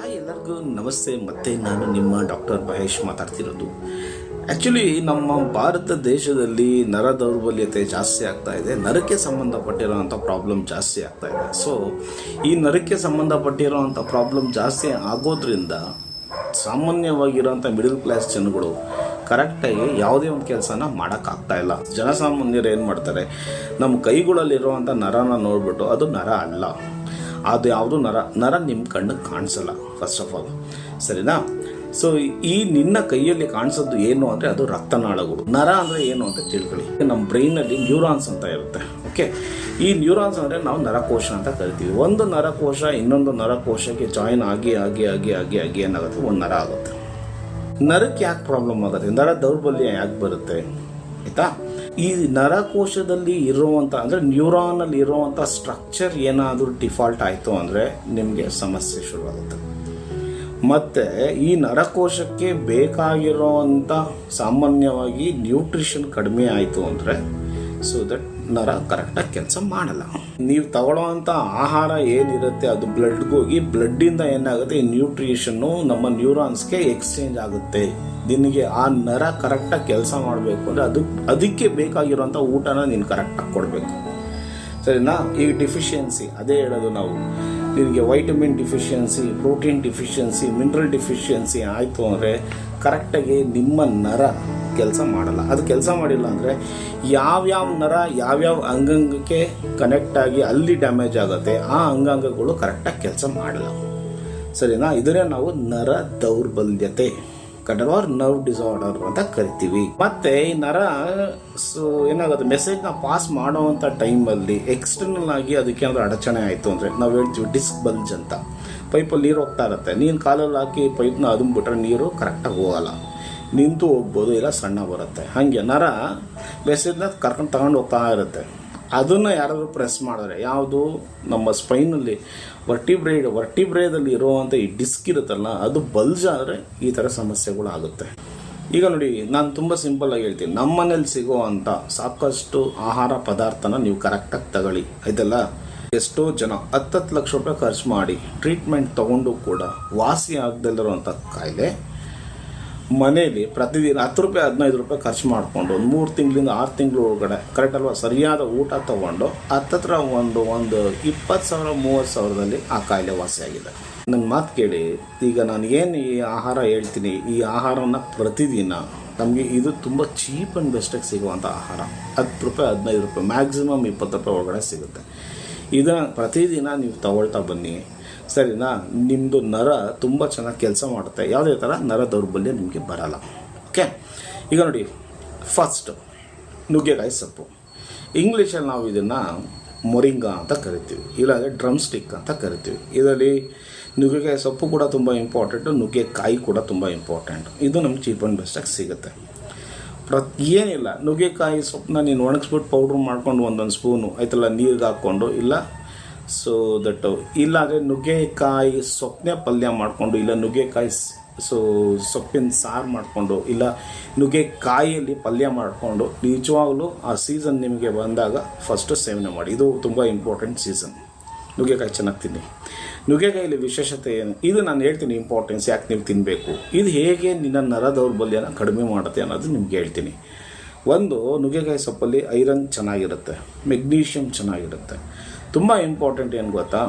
Hi ಎಲ್ಲರಿಗೂ ನಮಸ್ತೆ. ಮತ್ತೆ ನಾನು ನಿಮ್ಮ ಡಾಕ್ಟರ್ ಮಹೇಶ್ ಮಾತಾಡ್ತಿರೋದು. ಆ್ಯಕ್ಚುಲಿ ನಮ್ಮ ಭಾರತ ದೇಶದಲ್ಲಿ ನರ ದೌರ್ಬಲ್ಯತೆ ಜಾಸ್ತಿ ಆಗ್ತಾ ಇದೆ. ನರಕ್ಕೆ ಸಂಬಂಧಪಟ್ಟಿರೋವಂಥ ಪ್ರಾಬ್ಲಮ್ ಜಾಸ್ತಿ ಆಗ್ತಾ ಇದೆ. ಸೊ ಈ ನರಕ್ಕೆ ಸಂಬಂಧಪಟ್ಟಿರೋವಂಥ ಪ್ರಾಬ್ಲಮ್ ಜಾಸ್ತಿ ಆಗೋದ್ರಿಂದ ಸಾಮಾನ್ಯವಾಗಿರೋಂಥ ಮಿಡಲ್ ಕ್ಲಾಸ್ ಜನಗಳು ಕರೆಕ್ಟಾಗಿ ಯಾವುದೇ ಒಂದು ಕೆಲಸನ ಮಾಡೋಕ್ಕಾಗ್ತಾ ಇಲ್ಲ. ಜನಸಾಮಾನ್ಯರು ಏನು ಮಾಡ್ತಾರೆ, ನಮ್ಮ ಕೈಗಳಲ್ಲಿರುವಂಥ ನರನ ನೋಡಿಬಿಟ್ಟು ಅದು ನರ ಅಲ್ಲ, ಅದು ಯಾವುದು ನರ ನಿಮ್ಮ ಕಣ್ಣಿಗೆ ಕಾಣಿಸಲ್ಲ ಫಸ್ಟ್ ಆಫ್ ಆಲ್, ಸರಿನಾ? ಸೊ ಈ ನಿನ್ನ ಕೈಯಲ್ಲಿ ಕಾಣಿಸೋದು ಏನು ಅಂದರೆ ಅದು ರಕ್ತನಾಳಗಳು. ನರ ಅಂದರೆ ಏನು ಅಂತ ತಿಳ್ಕೊಳ್ಳಿ. ನಮ್ಮ ಬ್ರೈನಲ್ಲಿ ನ್ಯೂರಾನ್ಸ್ ಅಂತ ಇರುತ್ತೆ. ಓಕೆ, ಈ ನ್ಯೂರಾನ್ಸ್ ಅಂದರೆ ನಾವು ನರಕೋಶ ಅಂತ ಕರಿತೀವಿ. ಒಂದು ನರಕೋಶ ಇನ್ನೊಂದು ನರಕೋಶಕ್ಕೆ ಜಾಯಿನ್ ಆಗಿ ಆಗಿ ಆಗಿ ಆಗಿ ಆಗಿ ಏನಾಗುತ್ತೆ, ಒಂದು ನರ ಆಗುತ್ತೆ. ನರಕ್ಕೆ ಯಾಕೆ ಪ್ರಾಬ್ಲಮ್ ಆಗುತ್ತೆ, ನರ ದೌರ್ಬಲ್ಯ ಯಾಕೆ ಬರುತ್ತೆ ಆಯಿತಾ? ಈ ನರಕೋಶದಲ್ಲಿ ಇರುವಂಥ ಅಂದರೆ ನ್ಯೂರಾನಲ್ಲಿ ಇರುವಂಥ ಸ್ಟ್ರಕ್ಚರ್ ಏನಾದರೂ ಡಿಫಾಲ್ಟ್ ಆಯಿತು ಅಂದರೆ ನಿಮಗೆ ಸಮಸ್ಯೆ ಶುರುವಾಗುತ್ತೆ. ಮತ್ತು ಈ ನರಕೋಶಕ್ಕೆ ಬೇಕಾಗಿರೋವಂಥ ಸಾಮಾನ್ಯವಾಗಿ ನ್ಯೂಟ್ರಿಷನ್ ಕಡಿಮೆ ಆಯಿತು ಅಂದರೆ ಸೊ ದಟ್ ನರ ಕರೆಕ್ಟಾಗಿ ಕೆಲಸ ಮಾಡಲ್ಲ. ನೀವು ತಗೊಳ್ಳೋವಂಥ ಆಹಾರ ಏನಿರುತ್ತೆ ಅದು ಬ್ಲಡ್ಗೆ ಹೋಗಿ ಬ್ಲಡ್ಡಿಂದ ಏನಾಗುತ್ತೆ, ಈ ನ್ಯೂಟ್ರಿಷನ್ನು ನಮ್ಮ ನ್ಯೂರಾನ್ಸ್ಗೆ ಎಕ್ಸ್ಚೇಂಜ್ ಆಗುತ್ತೆ. ನಿನಗೆ ಆ ನರ ಕರೆಕ್ಟಾಗಿ ಕೆಲಸ ಮಾಡಬೇಕು ಅಂದರೆ ಅದಕ್ಕೆ ಬೇಕಾಗಿರೋಂಥ ಊಟನ ನೀನು ಕರೆಕ್ಟಾಗಿ ಕೊಡಬೇಕು, ಸರಿನಾ? ಈಗ ಡಿಫಿಷಿಯನ್ಸಿ ಅದೇ ಹೇಳೋದು ನಾವು, ನಿನಗೆ vitamin deficiency, protein deficiency, mineral deficiency ಆಯಿತು ಅಂದರೆ ಕರೆಕ್ಟಾಗಿ ನಿಮ್ಮ ನರ ಕೆಲಸ ಮಾಡಲ್ಲ. ಅದು ಕೆಲಸ ಮಾಡಿಲ್ಲ ಅಂದರೆ ಯಾವ್ಯಾವ ನರ ಯಾವ್ಯಾವ ಅಂಗಾಂಗಕ್ಕೆ ಕನೆಕ್ಟ್ ಆಗಿ ಅಲ್ಲಿ ಡ್ಯಾಮೇಜ್ ಆಗುತ್ತೆ, ಆ ಅಂಗಾಂಗಗಳು ಕರೆಕ್ಟಾಗಿ ಕೆಲಸ ಮಾಡಲ್ಲ, ಸರಿನಾ? ಇದನ್ನೇ ನಾವು ನರ ದೌರ್ಬಲ್ಯತೆ ಆರ್ ನರ್ವ್ ಡಿಸಾರ್ಡರ್ ಅಂತ ಕರಿತೀವಿ. ಮತ್ತೆ ಈ ನರ ಏನಾಗುತ್ತೆ, ಮೆಸೇಜ್ನ ಪಾಸ್ ಮಾಡೋವಂಥ ಟೈಮಲ್ಲಿ ಎಕ್ಸ್ಟರ್ನಲ್ ಆಗಿ ಅದಕ್ಕೆ ಏನಾದರೂ ಅಡಚಣೆ ಆಯಿತು ಅಂದರೆ ನಾವು ಹೇಳ್ತೀವಿ ಡಿಸ್ಕ್ ಬಲ್ಜ್ ಅಂತ. ಪೈಪಲ್ಲಿ ನೀರು ಹೋಗ್ತಾ ಇರುತ್ತೆ, ನೀನು ಕಾಲಲ್ಲಿ ಹಾಕಿ ಪೈಪ್ನ ಅದುಂಬಿಟ್ರೆ ನೀರು ಕರೆಕ್ಟಾಗಿ ಹೋಗಲ್ಲ, ನಿಂತು ಹೋಗ್ಬೋದು, ಇಲ್ಲ ಸಣ್ಣ ಬರುತ್ತೆ. ಹಾಗೆ ನರ ಮೆಸೇಜ್ನ ಕರ್ಕೊಂಡು ತಗೊಂಡು ಹೋಗ್ತಾ ಇರುತ್ತೆ. ಅದನ್ನು ಯಾರಾದರೂ ಪ್ರೆಸ್ ಮಾಡಿದ್ರೆ, ಯಾವುದು ನಮ್ಮ ಸ್ಪೈನಲ್ಲಿ ವರ್ಟಿಬ್ರೇದಲ್ಲಿ ಇರುವಂಥ ಈ ಡಿಸ್ಕ್ ಇರುತ್ತಲ್ಲ ಅದು ಬಲ್ಜ್ ಆದರೆ ಈ ಥರ ಸಮಸ್ಯೆಗಳು ಆಗುತ್ತೆ. ಈಗ ನೋಡಿ, ನಾನು ತುಂಬ ಸಿಂಪಲ್ಲಾಗಿ ಹೇಳ್ತೀನಿ, ನಮ್ಮ ಮನೇಲಿ ಸಿಗುವಂಥ ಸಾಕಷ್ಟು ಆಹಾರ ಪದಾರ್ಥನ ನೀವು ಕರೆಕ್ಟಾಗಿ ತಗೊಳ್ಳಿ, ಆಯ್ತಲ್ಲ? ಎಷ್ಟೋ ಜನ 10 ಲಕ್ಷ ರೂಪಾಯಿ ಖರ್ಚು ಮಾಡಿ ಟ್ರೀಟ್ಮೆಂಟ್ ತೊಗೊಂಡು ಕೂಡ ವಾಸಿ ಆಗದಲ್ಲಿರುವಂಥ ಕಾಯಿಲೆ ಮನೇಲಿ ಪ್ರತಿದಿನ 10 ರೂಪಾಯಿ 15 ರೂಪಾಯಿ ಖರ್ಚು ಮಾಡಿಕೊಂಡು 3 ತಿಂಗಳಿಂದ 6 ತಿಂಗಳ ಒಳಗಡೆ ಕರೆಕ್ಟ್ ಅಲ್ವಾ ಸರಿಯಾದ ಊಟ ತೊಗೊಂಡು ಹತ್ತತ್ರ ಒಂದು 20,000-30,000ದಲ್ಲಿ ಆ ಕಾಯಿಲೆ ವಾಸಿಯಾಗಿದೆ. ನನ್ನ ಮಾತು ಕೇಳಿ, ಈಗ ನಾನು ಏನು ಈ ಆಹಾರ ಹೇಳ್ತೀನಿ, ಈ ಆಹಾರನ ಪ್ರತಿದಿನ ನಮಗೆ ಇದು ತುಂಬ ಚೀಪ್ ಆ್ಯಂಡ್ ಬೆಸ್ಟಾಗಿ ಸಿಗುವಂಥ ಆಹಾರ. 10 ರೂಪಾಯಿ 15 ರೂಪಾಯಿ ಮ್ಯಾಕ್ಸಿಮಮ್ 20 ರೂಪಾಯಿ ಒಳಗಡೆ ಸಿಗುತ್ತೆ. ಇದನ್ನು ಪ್ರತಿದಿನ ನೀವು ತಗೊಳ್ತಾ ಬನ್ನಿ, ಸರಿನಾ? ನಿಮ್ಮದು ನರ ತುಂಬ ಚೆನ್ನಾಗಿ ಕೆಲಸ ಮಾಡುತ್ತೆ. ಯಾವುದೇ ಥರ ನರ ದೌರ್ಬಲ್ಯ ನಿಮಗೆ ಬರಲ್ಲ. ಓಕೆ, ಈಗ ನೋಡಿ, ಫಸ್ಟ್ ನುಗ್ಗೆಕಾಯಿ ಸೊಪ್ಪು. ಇಂಗ್ಲೀಷಲ್ಲಿ ನಾವು ಇದನ್ನು ಮೊರಿಂಗಾ ಅಂತ ಕರಿತೀವಿ, ಇಲ್ಲಾಂದರೆ ಡ್ರಮ್ ಸ್ಟಿಕ್ ಅಂತ ಕರಿತೀವಿ. ಇದರಲ್ಲಿ ನುಗ್ಗೆಕಾಯಿ ಸೊಪ್ಪು ಕೂಡ ತುಂಬ ಇಂಪಾರ್ಟೆಂಟು, ನುಗ್ಗೆಕಾಯಿ ಕೂಡ ತುಂಬ ಇಂಪಾರ್ಟೆಂಟ್. ಇದು ನಮ್ಗೆ ಚೀಪ್ ಆ್ಯಂಡ್ ಬೆಸ್ಟಾಗಿ ಸಿಗುತ್ತೆ. ಏನಿಲ್ಲ, ನುಗ್ಗೆಕಾಯಿ ಸೊಪ್ಪನ್ನ ನೀನು ಒಣಗಿಸ್ಬಿಟ್ಟು ಪೌಡ್ರ್ ಮಾಡ್ಕೊಂಡು ಒಂದೊಂದು ಸ್ಪೂನು ಆಯ್ತಲ್ಲ ನೀರಿಗೆ ಹಾಕ್ಕೊಂಡು, ಇಲ್ಲ ಸೊ ದಟ್ ಇಲ್ಲಾಂದರೆ ನುಗ್ಗೆಕಾಯಿ ಸೊಪ್ಪನ್ನೇ ಪಲ್ಯ ಮಾಡಿಕೊಂಡು, ಇಲ್ಲ ನುಗ್ಗೆಕಾಯಿ ಸೊಪ್ಪಿನ ಸಾರು ಮಾಡಿಕೊಂಡು, ಇಲ್ಲ ನುಗ್ಗೆಕಾಯಿಯಲ್ಲಿ ಪಲ್ಯ ಮಾಡಿಕೊಂಡು ನಿಜವಾಗ್ಲೂ ಆ ಸೀಸನ್ ನಿಮಗೆ ಬಂದಾಗ ಫಸ್ಟು ಸೇವನೆ ಮಾಡಿ. ಇದು ತುಂಬ ಇಂಪಾರ್ಟೆಂಟ್ ಸೀಸನ್. ನುಗ್ಗೆಕಾಯಿ ಚೆನ್ನಾಗಿ ತಿನ್ನಿ. ನುಗ್ಗೆಕಾಯಲ್ಲಿ ವಿಶೇಷತೆ ಏನು, ಇದು ನಾನು ಹೇಳ್ತೀನಿ ಇಂಪಾರ್ಟೆನ್ಸ್ ಯಾಕೆ ನೀವು ತಿನ್ನಬೇಕು, ಇದು ಹೇಗೆ ನಿನ್ನ ನರ ದೌರ್ಬಲ್ಯನ ಕಡಿಮೆ ಮಾಡುತ್ತೆ ಅನ್ನೋದು ನಿಮ್ಗೆ ಹೇಳ್ತೀನಿ. ಒಂದು, ನುಗ್ಗೆಕಾಯಿ ಸೊಪ್ಪಲ್ಲಿ ಐರನ್ ಚೆನ್ನಾಗಿರುತ್ತೆ, ಮೆಗ್ನೀಷಿಯಮ್ ಚೆನ್ನಾಗಿರುತ್ತೆ. ತುಂಬ ಇಂಪಾರ್ಟೆಂಟ್ ಏನು ಗೊತ್ತಾ,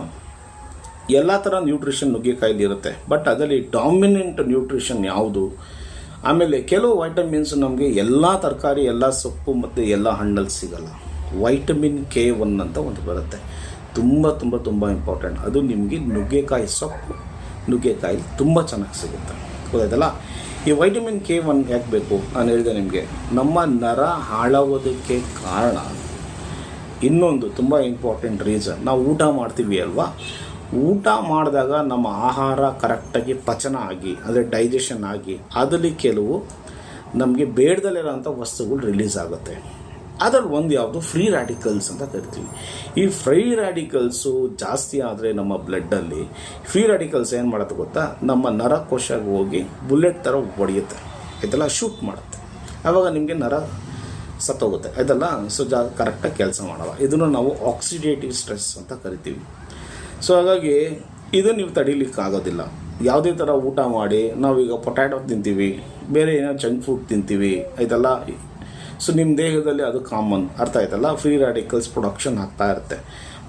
ಎಲ್ಲ ಥರ ನ್ಯೂಟ್ರಿಷನ್ ನುಗ್ಗೆಕಾಯಲ್ಲಿ ಇರುತ್ತೆ, ಬಟ್ ಅದರಲ್ಲಿ ಡಾಮಿನೆಂಟ್ ನ್ಯೂಟ್ರಿಷನ್ ಯಾವುದು? ಆಮೇಲೆ ಕೆಲವು ವೈಟಮಿನ್ಸ್ ನಮಗೆ ಎಲ್ಲ ತರಕಾರಿ, ಎಲ್ಲ ಸೊಪ್ಪು ಮತ್ತು ಎಲ್ಲ ಹಣ್ಣಲ್ಲಿ ಸಿಗಲ್ಲ. ವೈಟಮಿನ್ K1 ಅಂತ ಒಂದು ಬರುತ್ತೆ, ತುಂಬ ತುಂಬ ತುಂಬ ಇಂಪಾರ್ಟೆಂಟ್. ಅದು ನಿಮಗೆ ನುಗ್ಗೆಕಾಯಿ ಸೊಪ್ಪು, ನುಗ್ಗೆಕಾಯಿ ತುಂಬ ಚೆನ್ನಾಗಿ ಸಿಗುತ್ತೆ, ಗೊತ್ತಾಯ್ತಲ್ಲ? ಈ ವೈಟಮಿನ್ K1 ಯಾಕೆ ಬೇಕು ನಾನು ಹೇಳಿದೆ ನಿಮಗೆ, ನಮ್ಮ ನರ ಹಾಳಾಗೋದಕ್ಕೆ ಕಾರಣ ಇನ್ನೊಂದು ತುಂಬ ಇಂಪಾರ್ಟೆಂಟ್ ರೀಸನ್, ನಾವು ಊಟ ಮಾಡ್ತೀವಿ ಅಲ್ವಾ, ಊಟ ಮಾಡಿದಾಗ ನಮ್ಮ ಆಹಾರ ಕರೆಕ್ಟಾಗಿ ಪಚನ ಆಗಿ, ಅಂದರೆ ಡೈಜೆಷನ್ ಆಗಿ, ಅದರಲ್ಲಿ ಕೆಲವು ನಮಗೆ ಬೇಡದಲ್ಲಿರೋಂಥ ವಸ್ತುಗಳು ರಿಲೀಸ್ ಆಗುತ್ತೆ. ಅದರಲ್ಲಿ ಒಂದು ಯಾವುದು, ಫ್ರೀ ರ್ಯಾಡಿಕಲ್ಸ್ ಅಂತ ಕರಿತೀವಿ. ಈ ಫ್ರೀ ರ್ಯಾಡಿಕಲ್ಸು ಜಾಸ್ತಿ ಆದರೆ ನಮ್ಮ ಬ್ಲಡ್ಡಲ್ಲಿ ಫ್ರೀ ರ್ಯಾಡಿಕಲ್ಸ್ ಏನು ಮಾಡುತ್ತೆ ಗೊತ್ತಾ, ನಮ್ಮ ನರಕೋಶಕ್ಕೆ ಹೋಗಿ ಬುಲೆಟ್ ಥರ ಹೊಡೆಯುತ್ತೆ, ಆಯ್ತಲ್ಲ, ಶೂಟ್ ಮಾಡುತ್ತೆ. ಆವಾಗ ನಿಮಗೆ ನರ ಸತ್ತೋಗುತ್ತೆ, ಆಯ್ತಲ್ಲ? ಸೊ ಕರೆಕ್ಟಾಗಿ ಕೆಲಸ ಮಾಡಲ್ಲ. ಇದನ್ನು ನಾವು ಆಕ್ಸಿಡೇಟಿವ್ ಸ್ಟ್ರೆಸ್ ಅಂತ ಕರಿತೀವಿ. ಸೊ ಹಾಗಾಗಿ ಇದು ನೀವು ತಡೀಲಿಕ್ಕಾಗೋದಿಲ್ಲ. ಯಾವುದೇ ಥರ ಊಟ ಮಾಡಿ ನಾವೀಗ ಪೊಟ್ಯಾಟೊ ತಿಂತೀವಿ, ಬೇರೆ ಏನೋ ಜಂಕ್ ಫುಡ್ ತಿಂತೀವಿ ಆಯ್ತಲ್ಲ, ಸೊ ನಿಮ್ಮ ದೇಹದಲ್ಲಿ ಅದು ಕಾಮನ್, ಅರ್ಥ ಆಯ್ತಲ್ಲ, ಫ್ರೀ ರ್ಯಾಡಿಕಲ್ಸ್ ಪ್ರೊಡಕ್ಷನ್ ಆಗ್ತಾ ಇರುತ್ತೆ.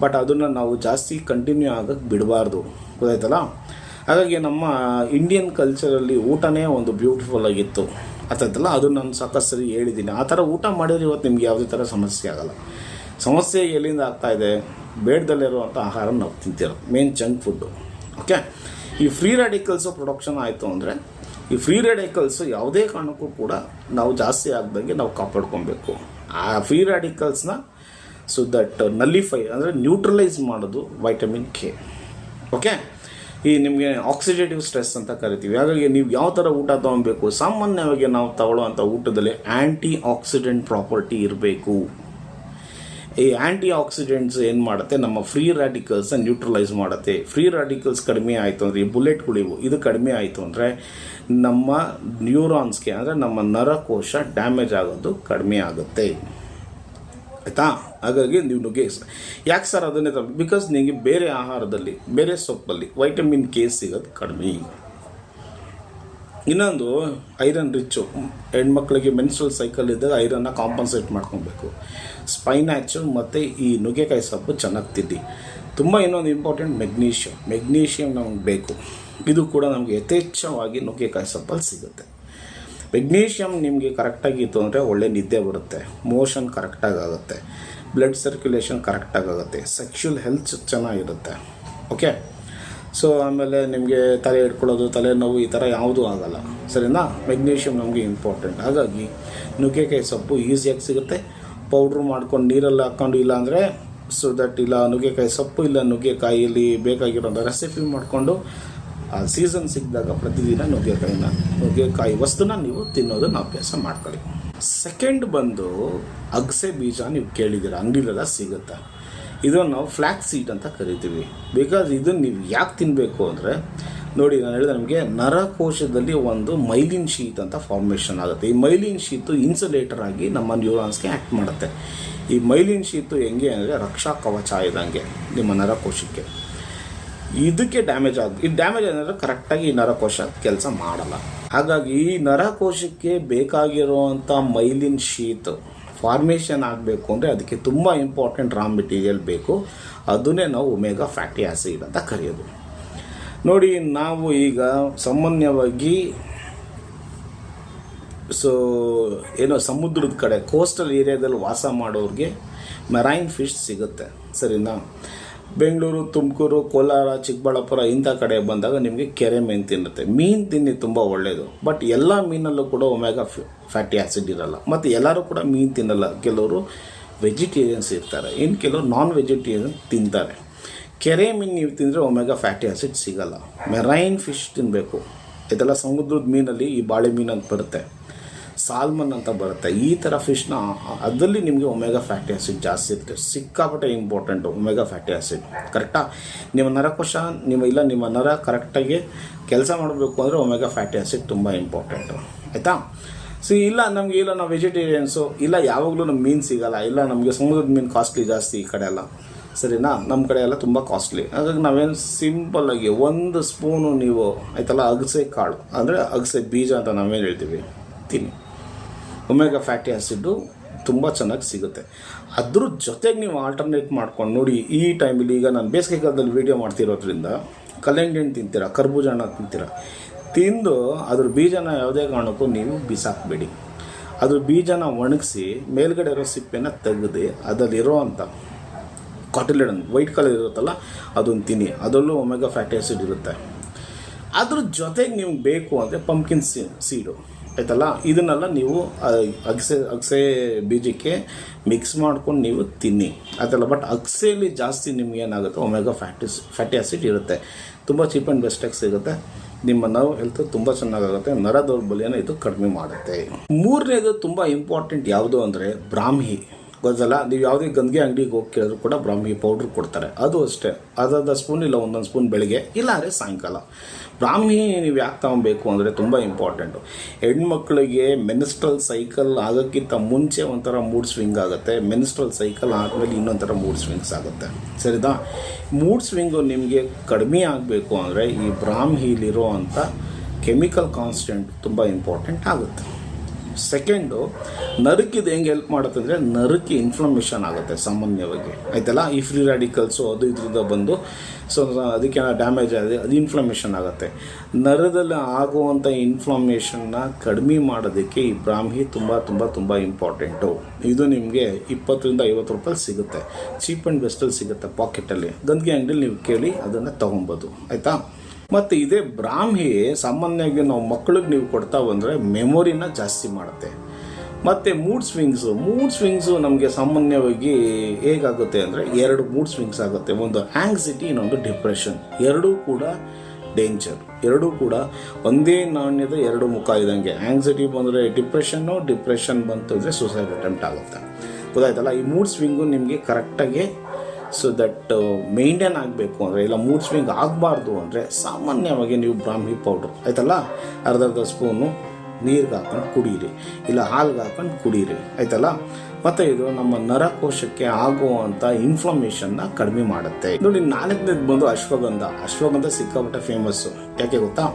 ಬಟ್ ಅದನ್ನು ನಾವು ಜಾಸ್ತಿ ಕಂಟಿನ್ಯೂ ಆಗೋಕ್ಕೆ ಬಿಡಬಾರ್ದು, ಗೊತ್ತಾಯ್ತಲ್ಲ. ಹಾಗಾಗಿ ನಮ್ಮ ಇಂಡಿಯನ್ ಕಲ್ಚರಲ್ಲಿ ಊಟನೇ ಒಂದು ಬ್ಯೂಟಿಫುಲ್ ಆಗಿತ್ತು, ಅರ್ಥ ಆಯ್ತಲ್ಲ. ಅದು ನಾನು ಸಾಕಷ್ಟು ಸರಿ ಹೇಳಿದ್ದೀನಿ. ಆ ಥರ ಊಟ ಮಾಡಿದ್ರೆ ಇವತ್ತು ನಿಮ್ಗೆ ಯಾವುದೇ ಥರ ಸಮಸ್ಯೆ ಆಗೋಲ್ಲ. ಸಮಸ್ಯೆ ಎಲ್ಲಿಂದ ಆಗ್ತಾಯಿದೆ, ಬೇಡದಲ್ಲಿರುವಂಥ ಆಹಾರ ನಾವು ತಿಂತಿರೋದು, ಮೇನ್ ಜಂಕ್ ಫುಡ್ಡು. ಓಕೆ, ಈ ಫ್ರೀ ರ್ಯಾಡಿಕಲ್ಸು ಪ್ರೊಡಕ್ಷನ್ ಆಯಿತು ಅಂದರೆ ಈ ಫ್ರೀ ರ್ಯಾಡಿಕಲ್ಸು ಯಾವುದೇ ಕಾರಣಕ್ಕೂ ಕೂಡ ನಾವು ಜಾಸ್ತಿ ಆಗದಂಗೆ ನಾವು ಕಾಪಾಡ್ಕೊಬೇಕು. ಆ ಫ್ರೀ ರ್ಯಾಡಿಕಲ್ಸ್ನ ಸೊ ದಟ್ ನಲ್ಲಿಫೈ ಅಂದರೆ ನ್ಯೂಟ್ರಲೈಸ್ ಮಾಡೋದು ವೈಟಮಿನ್ ಕೆ. ಓಕೆ, ಈ ನಿಮಗೆ ಆಕ್ಸಿಡೇಟಿವ್ ಸ್ಟ್ರೆಸ್ ಅಂತ ಕರಿತೀವಿ. ಹಾಗಾಗಿ ನೀವು ಯಾವ ಥರ ಊಟ ತೊಗೊಬೇಕು, ಸಾಮಾನ್ಯವಾಗಿ ನಾವು ತಗೊಳ್ಳೋವಂಥ ಊಟದಲ್ಲಿ ಆ್ಯಂಟಿ ಆಕ್ಸಿಡೆಂಟ್ ಪ್ರಾಪರ್ಟಿ ಇರಬೇಕು. ಈ ಆ್ಯಂಟಿ ಆಕ್ಸಿಡೆಂಟ್ಸ್ ಏನು ಮಾಡುತ್ತೆ, ನಮ್ಮ ಫ್ರೀ ರ್ಯಾಡಿಕಲ್ಸ್ನ ನ್ಯೂಟ್ರಲೈಸ್ ಮಾಡುತ್ತೆ. ಫ್ರೀ ರ್ಯಾಡಿಕಲ್ಸ್ ಕಡಿಮೆ ಆಯಿತು ಅಂದರೆ, ಈ ಬುಲೆಟ್ಗಳಿವು ಇದು ಕಡಿಮೆ ಆಯಿತು ಅಂದರೆ ನಮ್ಮ ನ್ಯೂರಾನ್ಸ್ಗೆ ಅಂದರೆ ನಮ್ಮ ನರಕೋಶ ಡ್ಯಾಮೇಜ್ ಆಗೋದು ಕಡಿಮೆ ಆಗುತ್ತೆ, ಆಯಿತಾ. ಹಾಗಾಗಿ ನೀವು ನುಗ್ಗೆ ಯಾಕೆ ಸರ್ ಅದನ್ನೇ ಬಿಕಾಸ್ ನಿಮಗೆ ಬೇರೆ ಆಹಾರದಲ್ಲಿ, ಬೇರೆ ಸೊಪ್ಪಲ್ಲಿ ವೈಟಮಿನ್ ಕೆ ಸಿಗೋದು ಕಡಿಮೆ. ಇನ್ನೊಂದು ಐರನ್ ರಿಚ್ಚು, ಹೆಣ್ಮಕ್ಳಿಗೆ ಮೆನ್ಸ್ಟ್ರಲ್ ಸೈಕಲ್ ಇದ್ದಾಗ ಐರನ್ನ ಕಾಂಪನ್ಸೇಟ್ ಮಾಡ್ಕೊಬೇಕು. ಸ್ಪೈನಾಚು ಮತ್ತು ಈ ನುಗ್ಗೆಕಾಯಿ ಸೊಪ್ಪು ಚೆನ್ನಾಗಿ ತಿನ್ನಿ. ತುಂಬ ಇನ್ನೊಂದು ಇಂಪಾರ್ಟೆಂಟ್ ಮೆಗ್ನೀಷಿಯಮ್ ನಮಗೆ ಬೇಕು. ಇದು ಕೂಡ ನಮಗೆ ಯಥೇಚ್ಛವಾಗಿ ನುಗ್ಗೆಕಾಯಿ ಸೊಪ್ಪಲ್ಲಿ ಸಿಗುತ್ತೆ. ಮೆಗ್ನೀಷಿಯಮ್ ನಿಮಗೆ ಕರೆಕ್ಟಾಗಿತ್ತು ಅಂದರೆ ಒಳ್ಳೆ ನಿದ್ದೆ ಬರುತ್ತೆ, ಮೋಷನ್ ಕರೆಕ್ಟಾಗಿ ಆಗುತ್ತೆ, ಬ್ಲಡ್ ಸರ್ಕ್ಯುಲೇಷನ್ ಕರೆಕ್ಟಾಗಿ ಆಗುತ್ತೆ, ಸೆಕ್ಷುವಲ್ ಹೆಲ್ತ್ ಚೆನ್ನಾಗಿರುತ್ತೆ. ಓಕೆ, ಸೊ ಆಮೇಲೆ ನಿಮಗೆ ತಲೆ ಹಿಡ್ಕೊಳ್ಳೋದು, ತಲೆನೋವು ಈ ಥರ ಯಾವುದೂ ಆಗೋಲ್ಲ, ಸರಿನಾ. ಮೆಗ್ನೀಷಿಯಮ್ ನಮಗೆ ಇಂಪಾರ್ಟೆಂಟ್. ಹಾಗಾಗಿ ನುಗ್ಗೆಕಾಯಿ ಸೊಪ್ಪು ಈಸಿಯಾಗಿ ಸಿಗುತ್ತೆ. ಪೌಡ್ರ್ ಮಾಡ್ಕೊಂಡು ನೀರಲ್ಲಿ ಹಾಕ್ಕೊಂಡು, ಇಲ್ಲ ಸೊ ದಟ್ ಇಲ್ಲ ನುಗ್ಗೆಕಾಯಿ ಸೊಪ್ಪು ಇಲ್ಲ ನುಗ್ಗೆಕಾಯಿಯಲ್ಲಿ ಬೇಕಾಗಿರೋಂಥ ರೆಸಿಪಿ ಮಾಡಿಕೊಂಡು ಆ ಸೀಸನ್ ಸಿಕ್ಕಿದಾಗ ಪ್ರತಿದಿನ ನುಗ್ಗೆಕಾಯಿ ವಸ್ತುನ ನೀವು ತಿನ್ನೋದನ್ನು ಅಭ್ಯಾಸ ಮಾಡ್ಕೊಳ್ಳಿ. ಸೆಕೆಂಡ್ ಬಂದು ಅಗಸೆ ಬೀಜ, ನೀವು ಕೇಳಿದ್ದೀರ, ಅಂಗಡಿಲೆಲ್ಲ ಸಿಗುತ್ತೆ. ಇದನ್ನು ನಾವು ಫ್ಲ್ಯಾಕ್ ಸೀಡ್ ಅಂತ ಕರಿತೀವಿ. ಬಿಕಾಸ್ ಇದನ್ನು ನೀವು ಯಾಕೆ ತಿನ್ನಬೇಕು ಅಂದರೆ, ನೋಡಿ ನಾನು ಹೇಳಿದೆ ನಿಮಗೆ, ನರಕೋಶದಲ್ಲಿ ಒಂದು ಮೈಲಿನ್ ಶೀಟ್ ಅಂತ ಫಾರ್ಮೇಷನ್ ಆಗುತ್ತೆ. ಈ ಮೈಲಿನ್ ಶೀತು ಇನ್ಸುಲೇಟರ್ ಆಗಿ ನಮ್ಮ ನ್ಯೂರಾನ್ಸ್ಗೆ ಆ್ಯಕ್ಟ್ ಮಾಡುತ್ತೆ. ಈ ಮೈಲಿನ್ ಶೀತು ಹೆಂಗೆ ಅಂದರೆ ರಕ್ಷಾ ಕವಚ ಇದ್ದಂಗೆ ನಿಮ್ಮ ನರಕೋಶಕ್ಕೆ. ಇದಕ್ಕೆ ಡ್ಯಾಮೇಜ್ ಅಂದರೆ ಕರೆಕ್ಟಾಗಿ ಈ ನರಕೋಶ ಕೆಲಸ ಮಾಡಲ್ಲ. ಹಾಗಾಗಿ ಈ ನರಕೋಶಕ್ಕೆ ಬೇಕಾಗಿರುವಂಥ ಮೈಲಿನ್ ಶೀಟ್ ಫಾರ್ಮೇಷನ್ ಆಗಬೇಕು ಅಂದರೆ ಅದಕ್ಕೆ ತುಂಬ ಇಂಪಾರ್ಟೆಂಟ್ ರಾ ಮೆಟೀರಿಯಲ್ ಬೇಕು. ಅದನ್ನೇ ನಾವು ಒಮೆಗಾ ಫ್ಯಾಟಿ ಆ್ಯಸಿಡ್ ಅಂತ ಕರೆಯೋದು. ನೋಡಿ, ನಾವು ಈಗ ಸಾಮಾನ್ಯವಾಗಿ ಏನೋ ಸಮುದ್ರದ ಕಡೆ ಕೋಸ್ಟಲ್ ಏರಿಯಾದಲ್ಲಿ ವಾಸ ಮಾಡೋರಿಗೆ ಮೆರೈನ್ ಫಿಶ್ ಸಿಗುತ್ತೆ, ಸರಿನಾ. ಬೆಂಗಳೂರು, ತುಮಕೂರು, ಕೋಲಾರ, ಚಿಕ್ಕಬಳ್ಳಾಪುರ ಇಂಥ ಕಡೆ ಬಂದಾಗ ನಿಮಗೆ ಕೆರೆ ಮೀನು ತಿನ್ನುತ್ತೆ. ಮೀನು ತಿನ್ನಿ ತುಂಬ ಒಳ್ಳೆಯದು. ಬಟ್ ಎಲ್ಲ ಮೀನಲ್ಲೂ ಕೂಡ ಒಮೆಗಾ ಫ್ಯಾಟಿ ಆ್ಯಸಿಡ್ ಇರಲ್ಲ. ಮತ್ತು ಎಲ್ಲರೂ ಕೂಡ ಮೀನು ತಿನ್ನಲ್ಲ. ಕೆಲವರು ವೆಜಿಟೇರಿಯನ್ಸ್ ಇರ್ತಾರೆ, ಇನ್ನು ಕೆಲವರು ನಾನ್ ವೆಜಿಟೇರಿಯನ್ ತಿಂತಾರೆ. ಕೆರೆ ಮೀನು ನೀವು ತಿಂದರೆ ಒಮೆಗಾ ಫ್ಯಾಟಿ ಆ್ಯಸಿಡ್ ಸಿಗಲ್ಲ. ಮೆರೈನ್ ಫಿಶ್ ತಿನ್ನಬೇಕು. ಇದೆಲ್ಲ ಸಮುದ್ರದ ಮೀನಲ್ಲಿ ಈ ಬಾಳೆ ಮೀನು ಅಂತ ಬರುತ್ತೆ, ಸಾಲ್ಮನ್ ಅಂತ ಬರುತ್ತೆ. ಈ ಥರ ಫಿಶ್ನ ಅದರಲ್ಲಿ ನಿಮಗೆ ಒಮೆಗಾ ಫ್ಯಾಟಿ ಆ್ಯಸಿಡ್ ಜಾಸ್ತಿ ಇರುತ್ತೆ. ಸಿಕ್ಕಾಪಟ್ಟೆ ಇಂಪಾರ್ಟೆಂಟು ಒಮೆಗಾ ಫ್ಯಾಟಿ ಆ್ಯಸಿಡ್. ಕರೆಕ್ಟಾ, ನಿಮ್ಮ ನರಕೋಶ ನಿಮ್ಮ ನರ ಕರೆಕ್ಟಾಗಿ ಕೆಲಸ ಮಾಡಬೇಕು ಅಂದರೆ ಒಮೆಗಾ ಫ್ಯಾಟಿ ಆ್ಯಸಿಡ್ ತುಂಬ ಇಂಪಾರ್ಟೆಂಟು, ಆಯಿತಾ. ಸೊ ನಮಗೆ ನಾವು ವೆಜಿಟೇರಿಯನ್ಸು, ಯಾವಾಗಲೂ ನಮ್ಗೆ ಮೀನು ಸಿಗೋಲ್ಲ, ನಮಗೆ ಸಮುದ್ರದ ಮೀನು ಕಾಸ್ಟ್ಲಿ ಜಾಸ್ತಿ ಈ ಕಡೆ ಎಲ್ಲ, ಸರಿನಾ. ನಮ್ಮ ಕಡೆ ಎಲ್ಲ ತುಂಬ ಕಾಸ್ಟ್ಲಿ. ಹಾಗಾಗಿ ನಾವೇನು ಸಿಂಪಲ್ಲಾಗಿ 1 ಸ್ಪೂನು ನೀವು ಆಯ್ತಲ್ಲ ಅಗಸೆ ಕಾಳು ಅಂದರೆ ಅಗಸೆ ಬೀಜ ಅಂತ ನಾವೇನು ಹೇಳ್ತೀವಿ ತಿನ್ನಿ. ಒಮೆಗಾ ಫ್ಯಾಟಿ ಆ್ಯಸಿಡ್ಡು ತುಂಬ ಚೆನ್ನಾಗಿ ಸಿಗುತ್ತೆ. ಅದ್ರ ಜೊತೆಗೆ ನೀವು ಆಲ್ಟರ್ನೇಟ್ ಮಾಡ್ಕೊಂಡು ನೋಡಿ. ಈ ಟೈಮಲ್ಲಿ ಈಗ ನಾನು ಬೇಸಿಗೆಗಾಲದಲ್ಲಿ ವೀಡಿಯೋ ಮಾಡ್ತಿರೋದ್ರಿಂದ ಕಲ್ಲಂಗಡಿ ಹಣ್ಣು ತಿಂತೀರ, ಕರ್ಬೂಜ ಹಣ್ಣು ತಿಂತೀರ, ತಿಂದು ಅದ್ರ ಬೀಜನ ಯಾವುದೇ ಕಾರಣಕ್ಕೂ ನೀವು ಬಿಸಾಕಬೇಡಿ. ಅದ್ರ ಬೀಜನ ಒಣಗಿಸಿ ಮೇಲ್ಗಡೆ ಇರೋ ಸಿಪ್ಪೆನ ತೆಗೆದು ಅದರಲ್ಲಿರೋ ಅಂಥ ಕಾಟಿಲೆಡ್ ವೈಟ್ ಕಲರ್ ಇರುತ್ತಲ್ಲ ಅದನ್ನು ತಿನ್ನಿ. ಅದರಲ್ಲೂ ಒಮೆಗಾ ಫ್ಯಾಟಿ ಆ್ಯಸಿಡ್ ಇರುತ್ತೆ. ಅದ್ರ ಜೊತೆಗೆ ನೀವು ಬೇಕು ಅಂದರೆ ಪಂಪ್ಕಿನ್ ಸೀಡು ಆಯ್ತಲ್ಲ, ಇದನ್ನೆಲ್ಲ ನೀವು ಅಗಸೆ ಬೀಜಕ್ಕೆ ಮಿಕ್ಸ್ ಮಾಡ್ಕೊಂಡು ನೀವು ತಿನ್ನಿ ಆಯ್ತಲ್ಲ. ಬಟ್ ಅಗಸೆಯಲ್ಲಿ ಜಾಸ್ತಿ ನಿಮ್ಗೆ ಏನಾಗುತ್ತೆ, ಒಮೆಗಾ ಫ್ಯಾಟಿ ಆ್ಯಸಿಡ್ ಇರುತ್ತೆ. ತುಂಬ ಚೀಪ್ ಆ್ಯಂಡ್ ಬೆಸ್ಟಾಗಿ ಸಿಗುತ್ತೆ. ನಿಮ್ಮ ನರ್ವ್ ಹೆಲ್ತ್ ತುಂಬ ಚೆನ್ನಾಗಾಗುತ್ತೆ. ನರ ದೌರ್ಬಲ್ಯನ ಇದು ಕಡಿಮೆ ಮಾಡುತ್ತೆ. ಮೂರನೇದು ತುಂಬ ಇಂಪಾರ್ಟೆಂಟ್ ಯಾವುದು ಅಂದರೆ ಬ್ರಾಹ್ಮಿ. ಗೊತ್ತಲ್ಲ, ನೀವು ಯಾವುದೇ ಗಂದಿಗೆ ಅಂಗಡಿಗೆ ಹೋಗಿ ಕೇಳಿದ್ರು ಕೂಡ ಬ್ರಾಹ್ಮಿ ಪೌಡ್ರ್ ಕೊಡ್ತಾರೆ. ಅದು ಅಷ್ಟೇ, ಅರ್ಧ ಸ್ಪೂನ್ ಇಲ್ಲ 1 ಸ್ಪೂನ್ ಬೆಳಗ್ಗೆ, ಇಲ್ಲ ಅಂದರೆ ಸಾಯಂಕಾಲ ಬ್ರಾಹ್ಮಿ ನೀವು ಯಾಕೆ ತಗೊಬೇಕು ಅಂದರೆ ತುಂಬ ಇಂಪಾರ್ಟೆಂಟು. ಹೆಣ್ಮಕ್ಳಿಗೆ ಮೆನ್ಸ್ಟ್ರಲ್ ಸೈಕಲ್ ಆಗೋಕ್ಕಿಂತ ಮುಂಚೆ ಒಂಥರ ಮೂಡ್ ಸ್ವಿಂಗ್ ಆಗುತ್ತೆ, ಮೆನ್ಸ್ಟ್ರಲ್ ಸೈಕಲ್ ಆದಮೇಲೆ ಇನ್ನೊಂಥರ ಮೂಡ್ ಸ್ವಿಂಗ್ಸ್ ಆಗುತ್ತೆ. ಸರಿದಾ? ಮೂಡ್ ಸ್ವಿಂಗು ನಿಮಗೆ ಕಡಿಮೆ ಆಗಬೇಕು ಅಂದರೆ ಈ ಬ್ರಾಹ್ಮಿಲಿರೋ ಅಂಥ ಕೆಮಿಕಲ್ ಕಾನ್ಸ್ಟೆಂಟ್ ತುಂಬ ಇಂಪಾರ್ಟೆಂಟ್ ಆಗುತ್ತೆ. ಸೆಕೆಂಡು, ನರಕಿದು ಹೆಂಗೆ ಹೆಲ್ಪ್ ಮಾಡುತ್ತೆ ಅಂದರೆ ನರಕ್ಕೆ ಇನ್ಫ್ಲಮೇಷನ್ ಆಗುತ್ತೆ ಸಾಮಾನ್ಯವಾಗಿ, ಆಯ್ತಲ್ಲ. ಈ ಫ್ರೀ ರ್ಯಾಡಿಕಲ್ಸು ಅದು ಇದರಿಂದ ಬಂದು ಅದಕ್ಕೆ ಡ್ಯಾಮೇಜ್ ಆಗಿದೆ, ಅದು ಇನ್ಫ್ಲಮೇಷನ್ ಆಗುತ್ತೆ. ನರದಲ್ಲಿ ಆಗುವಂಥ ಇನ್ಫ್ಲಮೇಷನ್ನ ಕಡಿಮೆ ಮಾಡೋದಕ್ಕೆ ಈ ಬ್ರಾಹ್ಮಿ ತುಂಬ ತುಂಬ ತುಂಬ ಇಂಪಾರ್ಟೆಂಟು. ಇದು ನಿಮಗೆ 20-50 ರೂಪಾಯಿ ಸಿಗುತ್ತೆ, ಚೀಪ್ ಆ್ಯಂಡ್ ಬೆಸ್ಟಲ್ಲಿ ಸಿಗುತ್ತೆ ಪಾಕೆಟಲ್ಲಿ. ಗಂದಿಗೆ ಅಂಗಡಿಲಿ ನೀವು ಕೇಳಿ ಅದನ್ನು ತೊಗೊಬೋದು, ಆಯಿತಾ. ಮತ್ತು ಇದೇ ಬ್ರಾಹ್ಮಿ ಸಾಮಾನ್ಯವಾಗಿ ನಾವು ಮಕ್ಕಳಿಗೆ ನೀವು ಕೊಡ್ತಾ ಬಂದರೆ ಮೆಮೊರಿನ ಜಾಸ್ತಿ ಮಾಡುತ್ತೆ. ಮತ್ತು ಮೂಡ್ ಸ್ವಿಂಗ್ಸು ನಮಗೆ ಸಾಮಾನ್ಯವಾಗಿ ಹೇಗಾಗುತ್ತೆ ಅಂದರೆ 2 ಮೂಡ್ ಸ್ವಿಂಗ್ಸ್ ಆಗುತ್ತೆ. ಒಂದು ಆಂಗ್ಸೈಟಿ, ಇನ್ನೊಂದು ಡಿಪ್ರೆಷನ್. ಎರಡೂ ಕೂಡ ಡೇಂಜರ್, ಎರಡೂ ಕೂಡ ಒಂದೇ ನಾಣ್ಯದ 2 ಮುಖ ಇದ್ದಂಗೆ. ಆಂಗ್ಸೈಟಿ ಬಂದರೆ ಡಿಪ್ರೆಷನ್ ಬಂತು ಅಂದರೆ ಸೂಸೈಡ್ ಅಟೆಂಪ್ಟ್ ಆಗುತ್ತೆ, ಗೊತ್ತಾಯ್ತಲ್ಲ. ಈ ಮೂಡ್ ಸ್ವಿಂಗು ನಿಮಗೆ ಕರೆಕ್ಟಾಗಿ ದಟ್ ಮೇಂಟೈನ್ ಆಗಬೇಕು ಅಂದರೆ, ಇಲ್ಲ ಮೂಡ್ ಸ್ವಿಂಗ್ ಆಗಬಾರ್ದು ಅಂದರೆ ಸಾಮಾನ್ಯವಾಗಿ ನೀವು ಬ್ರಾಹ್ಮಿ ಪೌಡ್ರ್ ಆಯ್ತಲ್ಲ, ಅರ್ಧ ಸ್ಪೂನು ನೀರಿಗೆ ಹಾಕೊಂಡು ಕುಡೀರಿ, ಇಲ್ಲ ಹಾಲ್ಗೆ ಹಾಕೊಂಡು ಕುಡೀರಿ, ಆಯ್ತಲ್ಲ. ಮತ್ತು ಇದು ನಮ್ಮ ನರಕೋಶಕ್ಕೆ ಆಗುವಂಥ ಇನ್ಫ್ಲಮೇಷನ್ನ ಕಡಿಮೆ ಮಾಡುತ್ತೆ. ನೋಡಿ, 4ನೇದು ಬಂದು ಅಶ್ವಗಂಧ ಸಿಕ್ಕಾಪಟ್ಟೆ ಫೇಮಸ್ಸು. ಯಾಕೆ ಗೊತ್ತಾ?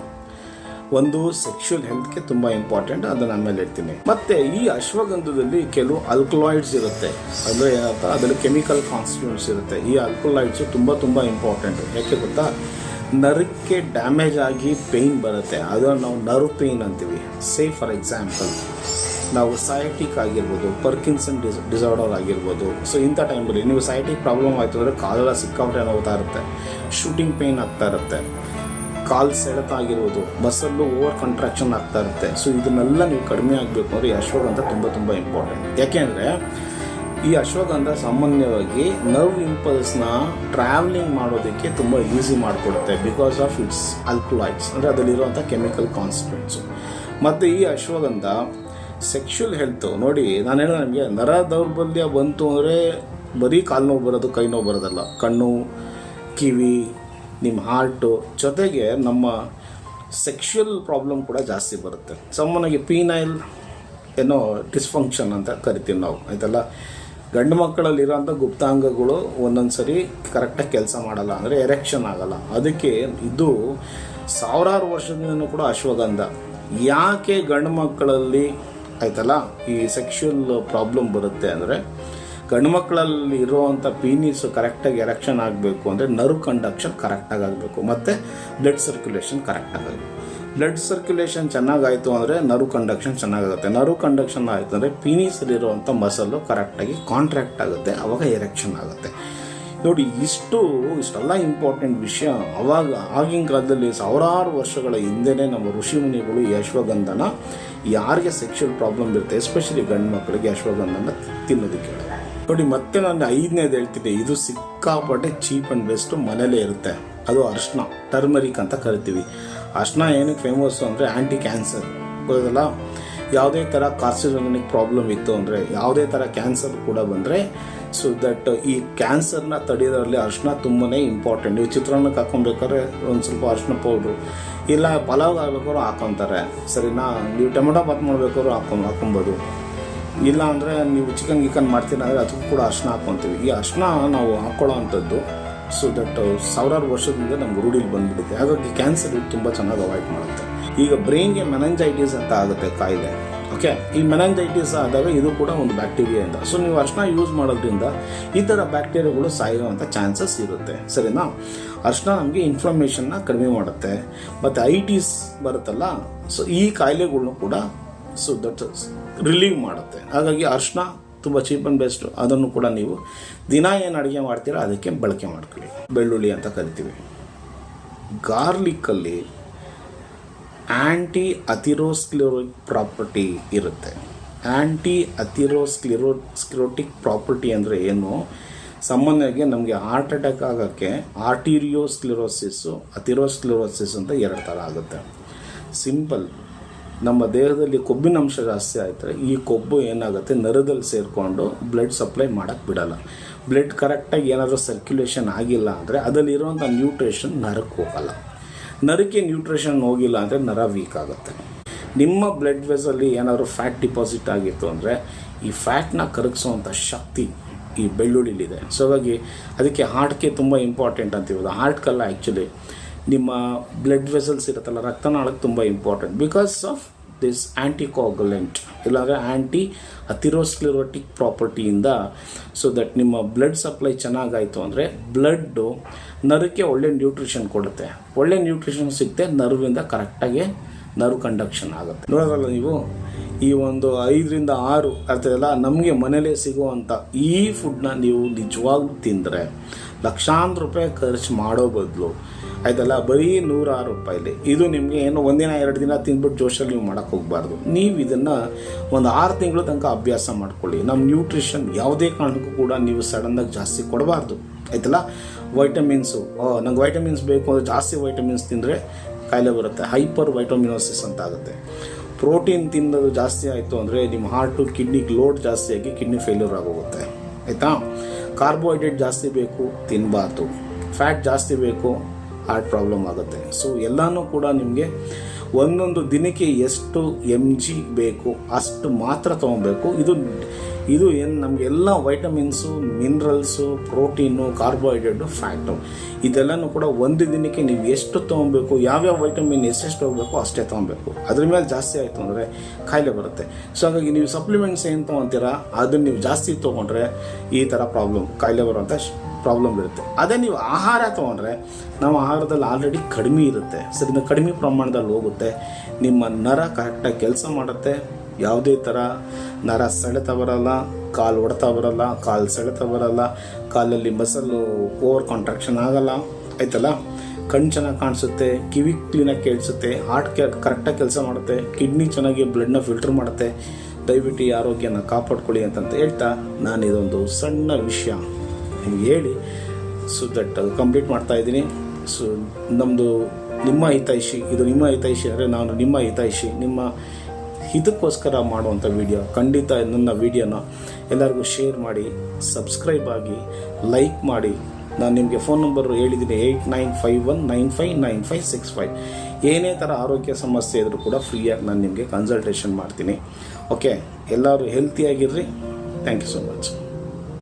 ಒಂದು ಸೆಕ್ಷುವಲ್ ಹೆಲ್ತ್ಗೆ ತುಂಬ ಇಂಪಾರ್ಟೆಂಟ್, ಅದನ್ನು ಆಮೇಲೆ ಹೇಳ್ತೀನಿ. ಮತ್ತು ಈ ಅಶ್ವಗಂಧದಲ್ಲಿ ಕೆಲವು ಆಲ್ಕಲಾಯ್ಡ್ಸ್ ಇರುತ್ತೆ, ಅಂದರೆ ಏನಂತ ಅದರಲ್ಲಿ ಕೆಮಿಕಲ್ ಕಾನ್ಸ್ಟಿಟ್ಯೂನ್ಸ್ ಇರುತ್ತೆ. ಈ ಆಲ್ಕಲಾಯ್ಡ್ಸು ತುಂಬ ತುಂಬ ಇಂಪಾರ್ಟೆಂಟು. ಯಾಕೆ ಗೊತ್ತಾ? ನರಕ್ಕೆ ಡ್ಯಾಮೇಜ್ ಆಗಿ ಪೇಯ್ನ್ ಬರುತ್ತೆ, ಅದನ್ನು ನಾವು ನರ್ವ್ ಪೇಯ್ನ್ ಅಂತೀವಿ. ಫಾರ್ ಎಕ್ಸಾಂಪಲ್ ನಾವು ಸಯಾಟಿಕ್ ಆಗಿರ್ಬೋದು, ಪರ್ಕಿನ್ಸನ್ ಡಿಸಾರ್ಡರ್ ಆಗಿರ್ಬೋದು. ಸೊ ಇಂಥ ಟೈಮಲ್ಲಿ ನೀವು ಸಯಾಟಿಕ್ ಪ್ರಾಬ್ಲಮ್ ಆಯಿತು ಅಂದರೆ ಕಾಲೆಲ್ಲ ಸಿಕ್ಕಾಪಟ್ಟೆ ನೋವ್ತಾ ಇರುತ್ತೆ, ಶೂಟಿಂಗ್ ಪೇಯ್ನ್ ಆಗ್ತಾ ಇರುತ್ತೆ, ಕಾಲು ಸೆಳೆತ ಆಗಿರ್ಬೋದು, ಮಸಲ್ಲು ಓವರ್ ಕಂಟ್ರಾಕ್ಷನ್ ಆಗ್ತಾ ಇರುತ್ತೆ. ಸೊ ಇದನ್ನೆಲ್ಲ ನೀವು ಕಡಿಮೆ ಆಗಬೇಕು ಅಂದರೆ ಈ ಅಶ್ವಗಂಧ ತುಂಬ ತುಂಬ ಇಂಪಾರ್ಟೆಂಟ್. ಯಾಕೆಂದರೆ ಈ ಅಶ್ವಗಂಧ ಸಾಮಾನ್ಯವಾಗಿ ನರ್ವ್ ಇಂಪಲ್ಸ್ನ ಟ್ರಾವೆಲಿಂಗ್ ಮಾಡೋದಕ್ಕೆ ತುಂಬ ಈಸಿ ಮಾಡಿಕೊಡುತ್ತೆ, ಬಿಕಾಸ್ ಆಫ್ ಇಟ್ಸ್ ಆಲ್ಕಲಾಯ್ಡ್ಸ್, ಅಂದರೆ ಅದರಲ್ಲಿರುವಂಥ ಕೆಮಿಕಲ್ ಕಾನ್ಸ್ಟಿಟ್ಯೂನ್ಸು. ಮತ್ತು ಈ ಅಶ್ವಗಂಧ ಸೆಕ್ಷುವಲ್ ಹೆಲ್ತು ನೋಡಿ, ನಾನು ಹೇಳೋ ನಿಮಗೆ ನರ ದೌರ್ಬಲ್ಯ ಬಂತು ಅಂದರೆ ಬರೀ ಕಾಲು ನೋವು ಬರೋದು, ಕೈ ನೋವು ಬರೋದಲ್ಲ, ಕಣ್ಣು, ಕಿವಿ, ನಿಮ್ಮ ಹಾರ್ಟು ಜೊತೆಗೆ ನಮ್ಮ ಸೆಕ್ಷುವಲ್ ಪ್ರಾಬ್ಲಮ್ ಕೂಡ ಜಾಸ್ತಿ ಬರುತ್ತೆ. ಸಾಮಾನ್ಯವಾಗಿ ಪೀನೈಲ್ ಡಿಸ್ಫಂಕ್ಷನ್ ಅಂತ ಕರಿತೀವಿ ನಾವು, ಆಯ್ತಲ್ಲ. ಗಂಡು ಮಕ್ಕಳಲ್ಲಿರೋಂಥ ಗುಪ್ತಾಂಗಗಳು ಒಂದೊಂದು ಸರಿ ಕರೆಕ್ಟಾಗಿ ಕೆಲಸ ಮಾಡಲ್ಲ, ಅಂದರೆ ಎರೆಕ್ಷನ್ ಆಗಲ್ಲ. ಅದಕ್ಕೆ ಇದು ಸಾವಿರಾರು ವರ್ಷದಿಂದ ಕೂಡ ಅಶ್ವಗಂಧ. ಯಾಕೆ ಗಂಡು ಮಕ್ಕಳಲ್ಲಿ ಆಯ್ತಲ್ಲ ಈ ಸೆಕ್ಷುವಲ್ ಪ್ರಾಬ್ಲಮ್ ಬರುತ್ತೆ ಅಂದರೆ, ಗಂಡು ಮಕ್ಕಳಲ್ಲಿ ಇರುವಂಥ ಪೀನಿಸು ಕರೆಕ್ಟಾಗಿ ಎರೆಕ್ಷನ್ ಆಗಬೇಕು ಅಂದರೆ ನರ್ವ್ ಕಂಡಕ್ಷನ್ ಕರೆಕ್ಟಾಗಿ ಆಗಬೇಕು, ಮತ್ತು ಬ್ಲಡ್ ಸರ್ಕ್ಯುಲೇಷನ್ ಕರೆಕ್ಟಾಗಿ ಆಗಬೇಕು. ಬ್ಲಡ್ ಸರ್ಕ್ಯುಲೇಷನ್ ಚೆನ್ನಾಗಾಯಿತು ಅಂದರೆ ನರ್ವ್ ಕಂಡಕ್ಷನ್ ಚೆನ್ನಾಗಾಗುತ್ತೆ. ನರ್ವ್ ಕಂಡಕ್ಷನ್ ಆಯಿತು ಅಂದರೆ ಪೀನಿಸಲ್ಲಿರುವಂಥ ಮಸಲ್ಲು ಕರೆಕ್ಟಾಗಿ ಕಾಂಟ್ರಾಕ್ಟ್ ಆಗುತ್ತೆ, ಆವಾಗ ಎರೆಕ್ಷನ್ ಆಗುತ್ತೆ. ನೋಡಿ, ಇಷ್ಟೆಲ್ಲ ಇಂಪಾರ್ಟೆಂಟ್ ವಿಷಯ ಆಗಿನ ಕಾಲದಲ್ಲಿ ಸಾವಿರಾರು ವರ್ಷಗಳ ಹಿಂದೆಯೇ ನಮ್ಮ ಋಷಿಮುನಿಗಳು ಈ ಅಶ್ವಗಂಧನ ಯಾರಿಗೆ ಸೆಕ್ಷುವಲ್ ಪ್ರಾಬ್ಲಮ್ ಇರುತ್ತೆ, ಎಸ್ಪೆಷಲಿ ಗಂಡು ಮಕ್ಕಳಿಗೆ ಅಶ್ವಗಂಧನ ತಿನ್ನೋದಕ್ಕೆ. ನೋಡಿ, ಮತ್ತೆ ನಾನು 5ನೇದು ಹೇಳ್ತಿದ್ದೆ, ಇದು ಸಿಕ್ಕಾಪಟ್ಟೆ ಚೀಪ್ ಆ್ಯಂಡ್ ಬೆಸ್ಟು, ಮನೇಲೇ ಇರುತ್ತೆ. ಅದು ಅರಿಶಿನ, ಟರ್ಮರಿಕ್ ಅಂತ ಕರಿತೀವಿ. ಅರಿಶಿನ ಏನಕ್ಕೆ ಫೇಮಸ್ಸು ಅಂದರೆ ಆ್ಯಂಟಿ ಕ್ಯಾನ್ಸರ್, ಗೊತ್ತಲ್ಲ. ಯಾವುದೇ ಥರ ಕಾರ್ಸಿನೋಜೆನಿಕ್ ಪ್ರಾಬ್ಲಮ್ ಇತ್ತು ಅಂದರೆ, ಯಾವುದೇ ಥರ ಕ್ಯಾನ್ಸರ್ ಕೂಡ ಬಂದರೆ, ಸೊ ದಟ್ ಈ ಕ್ಯಾನ್ಸರ್ನ ತಡೆಯೋದ್ರಲ್ಲಿ ಅರಿಶಿನ ತುಂಬಾ ಇಂಪಾರ್ಟೆಂಟ್. ನೀವು ಚಿತ್ರಾನ್ನಕ್ಕೆ ಹಾಕೊಬೇಕಾದ್ರೆ ಒಂದು ಸ್ವಲ್ಪ ಅರಿಶಿನ ಪೌಡ್ರು, ಇಲ್ಲ ಪಲಾವ್ ಹಾಕ್ಬೇಕಾದ್ರು ಹಾಕೊತಾರೆ, ಸರಿನಾ. ನೀವು ಟೊಮೆಟೊ ಬಾತ್ ಮಾಡಬೇಕಾದ್ರು ಹಾಕೊಬೋದು, ಇಲ್ಲ ಅಂದರೆ ನೀವು ಚಿಕನ್ ಮಾಡ್ತೀರ ಅಂದರೆ ಅದಕ್ಕೂ ಕೂಡ ಅರಿಶಿನ ಹಾಕ್ಕೊತೀವಿ. ಈ ಅರಿಶಿನ ನಾವು ಹಾಕ್ಕೊಳ್ಳೋ ಅಂಥದ್ದು ಸೊ ದಟ್ ಸಾವಿರಾರು ವರ್ಷದಿಂದ ನಮ್ಗೆ ರೂಢಿಲಿ ಬಂದುಬಿಡುತ್ತೆ. ಹಾಗಾಗಿ ಕ್ಯಾನ್ಸರ್ ತುಂಬ ಚೆನ್ನಾಗಿ ಅವಾಯ್ಡ್ ಮಾಡುತ್ತೆ. ಈಗ ಬ್ರೈನ್ಗೆ ಮೆನಂಜೈಟಿಸ್ ಅಂತ ಆಗುತ್ತೆ ಕಾಯಿಲೆ, ಓಕೆ. ಈ ಮೆನಂಜೈಟಿಸ್ ಆದಾಗ ಇದು ಕೂಡ ಒಂದು ಬ್ಯಾಕ್ಟೀರಿಯಾಯಿಂದ. ಸೊ ನೀವು ಅರಿಶಿನ ಯೂಸ್ ಮಾಡೋದ್ರಿಂದ ಈ ಥರ ಬ್ಯಾಕ್ಟೀರಿಯಾಗಳು ಸಾಯುವಂಥ ಚಾನ್ಸಸ್ ಇರುತ್ತೆ, ಸರಿನಾ. ಅರಿಶಿನ ನಮಗೆ ಇನ್ಫ್ಲಮೇಷನ್ನ ಕಡಿಮೆ ಮಾಡುತ್ತೆ, ಮತ್ತು ಐಟಿಸ್ ಬರುತ್ತಲ್ಲ, ಸೊ ಈ ಕಾಯಿಲೆಗಳ್ನು ಕೂಡ ಸೊ ದಟ್ ರಿಲೀವ್ ಮಾಡುತ್ತೆ. ಹಾಗಾಗಿ ಅರಿಶಿನ ತುಂಬ ಚೀಪ್ ಆ್ಯಂಡ್ ಬೆಸ್ಟು. ಅದನ್ನು ಕೂಡ ನೀವು ದಿನ ಏನು ಅಡುಗೆ ಮಾಡ್ತೀರಾ ಅದಕ್ಕೆ ಬಳಕೆ ಮಾಡ್ಕೊಳ್ಳಿ. ಬೆಳ್ಳುಳ್ಳಿ ಅಂತ ಕರಿತೀವಿ. ಗಾರ್ಲಿಕ್ಕಲ್ಲಿ ಆ್ಯಂಟಿ ಅಥಿರೋಸ್ಕ್ಲೆರೋಟಿಕ್ ಪ್ರಾಪರ್ಟಿ ಇರುತ್ತೆ. ಆ್ಯಂಟಿ ಅಥಿರೋಸ್ಕ್ಲೆರೋಟಿಕ್ ಪ್ರಾಪರ್ಟಿ ಅಂದರೆ ಏನು? ಸಾಮಾನ್ಯವಾಗಿ ನಮಗೆ ಹಾರ್ಟ್ ಅಟ್ಯಾಕ್ ಆಗೋಕ್ಕೆ ಆರ್ಟೀರಿಯೋಸ್ಕ್ಲೆರೋಸಿಸ್ಸು, ಅಥಿರೋಸ್ಕ್ಲೆರೋಸಿಸ್ ಅಂತ 2 ಥರ ಆಗುತ್ತೆ. ಸಿಂಪಲ್, ನಮ್ಮ ದೇಹದಲ್ಲಿ ಕೊಬ್ಬಿನ ಅಂಶ ಜಾಸ್ತಿ ಆಯಿತು, ಈ ಕೊಬ್ಬು ಏನಾಗುತ್ತೆ ನರದಲ್ಲಿ ಸೇರಿಕೊಂಡು ಬ್ಲಡ್ ಸಪ್ಲೈ ಮಾಡೋಕ್ಕೆ ಬಿಡಲ್ಲ. ಬ್ಲಡ್ ಕರೆಕ್ಟಾಗಿ ಏನಾದರೂ ಸರ್ಕ್ಯುಲೇಷನ್ ಆಗಿಲ್ಲ ಅಂದರೆ ಅದರಲ್ಲಿರುವಂಥ ನ್ಯೂಟ್ರಿಷನ್ ನರಕ್ಕೆ ಹೋಗಲ್ಲ. ನರಕ್ಕೆ ನ್ಯೂಟ್ರಿಷನ್ ಹೋಗಿಲ್ಲ ಅಂದರೆ ನರ ವೀಕ್ ಆಗುತ್ತೆ. ನಿಮ್ಮ ಬ್ಲಡ್ ವೆಸಲ್ಲಿ ಏನಾದರೂ ಫ್ಯಾಟ್ ಡಿಪಾಸಿಟ್ ಆಗಿತ್ತು ಅಂದರೆ ಈ ಫ್ಯಾಟ್ನ ಕರಗಿಸೋವಂಥ ಶಕ್ತಿ ಈ ಬೆಳ್ಳುಳ್ಳಿಲಿದೆ. ಸೊ ಹಾಗಾಗಿ ಅದಕ್ಕೆ ಹಾರ್ಟ್ಗೆ ತುಂಬ ಇಂಪಾರ್ಟೆಂಟ್ ಅಂತೀವಲ್ಲ, ಹಾರ್ಟ್ಗೆಲ್ಲ ಆ್ಯಕ್ಚುಲಿ ನಿಮ್ಮ ಬ್ಲಡ್ ವೆಸಲ್ಸ್ ಇರುತ್ತಲ್ಲ, ರಕ್ತನಾಳಕ್ಕೆ ತುಂಬ ಇಂಪಾರ್ಟೆಂಟ್ ಬಿಕಾಸ್ ಆಫ್ ದಿಸ್ ಆ್ಯಂಟಿಕೋಗುಲೆಂಟ್ ಇಲ್ಲಾಂದರೆ ಆ್ಯಂಟಿ ಅಥಿರೋಸ್ಕ್ಲೆರೋಟಿಕ್ ಪ್ರಾಪರ್ಟಿಯಿಂದ. ಸೊ ದಟ್ ನಿಮ್ಮ ಬ್ಲಡ್ ಸಪ್ಲೈ ಚೆನ್ನಾಗಾಯಿತು ಅಂದರೆ ಬ್ಲಡ್ಡು ನರಕ್ಕೆ ಒಳ್ಳೆ ನ್ಯೂಟ್ರಿಷನ್ ಕೊಡುತ್ತೆ. ಒಳ್ಳೆ ನ್ಯೂಟ್ರಿಷನ್ ಸಿಗುತ್ತೆ, ನರ್ವಿಂದ ಕರೆಕ್ಟಾಗಿ ನರ್ವ್ ಕಂಡಕ್ಷನ್ ಆಗುತ್ತೆ. ನೋಡೋದ್ರಲ್ಲ ನೀವು ಈ ಒಂದು 5 ರಿಂದ 6 ಅರ್ಥದಲ್ಲ ನಮಗೆ ಮನೇಲೇ ಸಿಗುವಂಥ ಈ ಫುಡ್ನ ನೀವು ನಿಜವಾಗ್ಲೂ ತಿಂದರೆ ಲಕ್ಷಾಂತರ ರೂಪಾಯಿ ಖರ್ಚು ಮಾಡೋ ಬದಲು ಆಯ್ತಲ್ಲ, ಬರೀ 106 ರೂಪಾಯಿಲಿ ಇದು ನಿಮಗೆ ಏನು ಒಂದಿನ 2 ದಿನ ತಿಂದ್ಬಿಟ್ಟು ಜೋಶಲ್ಲಿ ನೀವು ಮಾಡೋಕ್ಕೆ ಹೋಗಬಾರ್ದು. ನೀವು ಇದನ್ನು ಒಂದು 6 ತಿಂಗಳ ತನಕ ಅಭ್ಯಾಸ ಮಾಡ್ಕೊಳ್ಳಿ. ನಮ್ಮ ನ್ಯೂಟ್ರಿಷನ್ ಯಾವುದೇ ಕಾರಣಕ್ಕೂ ಕೂಡ ನೀವು ಸಡನ್ನಾಗಿ ಜಾಸ್ತಿ ಕೊಡಬಾರ್ದು ಆಯ್ತಲ್ಲ. ವೈಟಮಿನ್ಸು ನಂಗೆ ವೈಟಮಿನ್ಸ್ ಬೇಕು ಅಂದರೆ ಜಾಸ್ತಿ ವೈಟಮಿನ್ಸ್ ತಿಂದರೆ ಕಾಯಿಲೆ ಬರುತ್ತೆ, ಹೈಪರ್ ವೈಟಮಿನೋಸಿಸ್ ಅಂತ ಆಗುತ್ತೆ. ಪ್ರೋಟೀನ್ ತಿನ್ನೋದು ಜಾಸ್ತಿ ಆಯಿತು ಅಂದರೆ ನಿಮ್ಮ ಹಾರ್ಟು ಕಿಡ್ನಿಗೆ ಲೋಡ್ ಜಾಸ್ತಿ ಆಗಿ ಕಿಡ್ನಿ ಫೇಲ್ಯೂರ್ ಆಗೋಗುತ್ತೆ ಆಯಿತಾ. ಕಾರ್ಬೋಹೈಡ್ರೇಟ್ ಜಾಸ್ತಿ ಬೇಕು ತಿನ್ನಬಾರ್ದು, ಫ್ಯಾಟ್ ಜಾಸ್ತಿ ಬೇಕು ಹಾರ್ಟ್ ಪ್ರಾಬ್ಲಮ್ ಆಗುತ್ತೆ. ಸೊ ಎಲ್ಲನೂ ಕೂಡ ನಿಮಗೆ ಒಂದೊಂದು ದಿನಕ್ಕೆ ಎಷ್ಟು mg ಬೇಕು ಅಷ್ಟು ಮಾತ್ರ ತೊಗೊಬೇಕು. ಇದು ಏನು ನಮಗೆಲ್ಲ vitamins, minerals, protein, carbohydrate, fat ಇದೆಲ್ಲನೂ ಕೂಡ ಒಂದು ದಿನಕ್ಕೆ ನೀವು ಎಷ್ಟು ತೊಗೊಬೇಕು, ಯಾವ್ಯಾವ ವೈಟಮಿನ್ ಎಷ್ಟೆಷ್ಟು ಹೋಗಬೇಕು ಅಷ್ಟೇ ತೊಗೊಬೇಕು. ಅದ್ರ ಮೇಲೆ ಜಾಸ್ತಿ ಆಯಿತು ಅಂದರೆ ಕಾಯಿಲೆ ಬರುತ್ತೆ. ಸೊ ಹಾಗಾಗಿ ನೀವು ಸಪ್ಲಿಮೆಂಟ್ಸ್ ಏನು ತೊಗೊತೀರಾ ಅದನ್ನು ನೀವು ಜಾಸ್ತಿ ತೊಗೊಂಡ್ರೆ ಈ ಥರ ಕಾಯಿಲೆ ಬರುವಂಥ ಪ್ರಾಬ್ಲಮ್ ಇರುತ್ತೆ. ಅದೇ ನೀವು ಆಹಾರ ತೊಗೊಂಡ್ರೆ ನಮ್ಮ ಆಹಾರದಲ್ಲಿ ಆಲ್ರೆಡಿ ಕಡಿಮೆ ಇರುತ್ತೆ, ಸರಿನಾ, ಕಡಿಮೆ ಪ್ರಮಾಣದಲ್ಲಿ ಹೋಗುತ್ತೆ. ನಿಮ್ಮ ನರ ಕರೆಕ್ಟಾಗಿ ಕೆಲಸ ಮಾಡುತ್ತೆ, ಯಾವುದೇ ಥರ ನರ ಸೆಳೆತ ಬರಲ್ಲ, ಕಾಲು ಹೊಡೆತ ಬರಲ್ಲ, ಕಾಲು ಸೆಳೆತ ಬರಲ್ಲ, ಕಾಲಲ್ಲಿ ಮಸಲ್ಲು ಓವರ್ ಕಾಂಟ್ರಾಕ್ಷನ್ ಆಗಲ್ಲ ಆಯ್ತಲ್ಲ. ಕಣ್ಣು ಚೆನ್ನಾಗಿ ಕಾಣಿಸುತ್ತೆ, ಕಿವಿ ಕ್ಲೀನಾಗಿ ಕೇಳಿಸುತ್ತೆ, ಹಾರ್ಟ್ ಕರೆಕ್ಟಾಗಿ ಕೆಲಸ ಮಾಡುತ್ತೆ, ಕಿಡ್ನಿ ಚೆನ್ನಾಗಿ ಬ್ಲಡ್ನ ಫಿಲ್ಟರ್ ಮಾಡುತ್ತೆ. ದಯವಿಟ್ಟು ಈ ಆರೋಗ್ಯನ ಕಾಪಾಡ್ಕೊಳ್ಳಿ ಅಂತಂತ ಹೇಳ್ತಾ ನಾನು ಇದೊಂದು ಸಣ್ಣ ವಿಷಯ ನಿಮ್ಗೆ ಹೇಳಿ ಸೊ ದಟ್ ಕಂಪ್ಲೀಟ್ ಮಾಡ್ತಾ ಇದ್ದೀನಿ. ಸೊ ನಮ್ಮದು ನಿಮ್ಮ ಹಿತೈಷಿ, ಇದು ನಿಮ್ಮ ಹಿತೈಷಿ ಅಂದರೆ ನಾನು ನಿಮ್ಮ ಹಿತೈಷಿ, ನಿಮ್ಮ ಇದಕ್ಕೋಸ್ಕರ ಮಾಡುವಂಥ ವಿಡಿಯೋ. ಖಂಡಿತ ನನ್ನ ವಿಡಿಯೋನ ಎಲ್ಲರಿಗೂ ಶೇರ್ ಮಾಡಿ, ಸಬ್ಸ್ಕ್ರೈಬ್ ಆಗಿ, ಲೈಕ್ ಮಾಡಿ. ನಾನು ನಿಮಗೆ ಫೋನ್ ನಂಬರ್ ಹೇಳಿದ್ದೀನಿ 8951959565. ಏನೇ ಥರ ಆರೋಗ್ಯ ಸಮಸ್ಯೆ ಇದ್ದರೂ ಕೂಡ ಫ್ರೀಯಾಗಿ ನಾನು ನಿಮಗೆ ಕನ್ಸಲ್ಟೇಷನ್ ಮಾಡ್ತೀನಿ. ಓಕೆ, ಎಲ್ಲರೂ ಹೆಲ್ತಿಯಾಗಿರ್ರಿ. Thank you so much.